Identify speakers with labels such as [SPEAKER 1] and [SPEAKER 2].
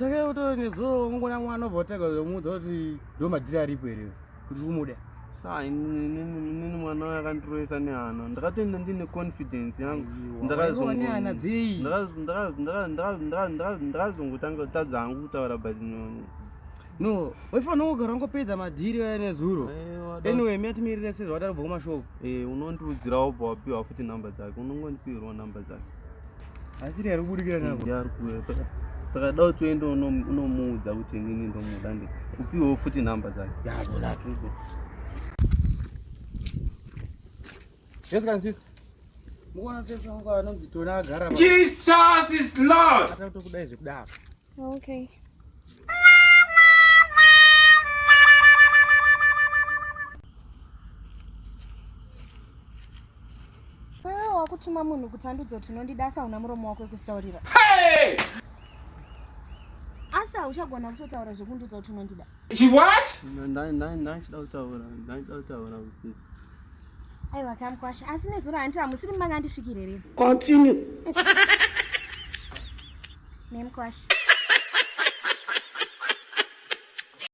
[SPEAKER 1] Saka uto nezoro ungona mwana voteka zomudza kuti ndo madhiri aripo ere kuti umude.
[SPEAKER 2] Sai nini mwana yakandiroesa nehana. Ndakatoenda ndine confidence yangu.
[SPEAKER 1] Ndakazongona dzei.
[SPEAKER 2] Ndakazongotanga kutadza hangu kutaura but
[SPEAKER 1] no, wefanira kugara ungopedza madhiri aya nezuro. Anyway, miatimirire sezvo wataribva kumashopu.
[SPEAKER 2] Unondiudzira wobva wapiwa futi namba dzake. Unongondipirwa namba dzake.
[SPEAKER 1] Asi ari kubudikira nako.
[SPEAKER 2] Ndiyari kuwe. Saka dao tuende unomuudza kuti inini ndomuda ndi. Upiwewo futi namba dzake.
[SPEAKER 1] Yabona tuko. Yes, Francis. Muona sesa ngo anonzi tona agara.
[SPEAKER 3] Jesus is Lord.
[SPEAKER 1] Ata kudai zvekudaro.
[SPEAKER 4] Okay. Wakutuma munhu kuti andudze kuti unondidasa una muromo wako wekuzvitaurira.
[SPEAKER 3] Hey!
[SPEAKER 4] Asi hauchagona kutotaura zvekundudza kuti unondida.
[SPEAKER 3] She what?
[SPEAKER 2] Ndachida kutaura kuti.
[SPEAKER 4] Aiwa kamkwasha, asi nezuro handiti hamusiri mumanga andisvikire here.
[SPEAKER 3] Continue.
[SPEAKER 4] Nemkwasha.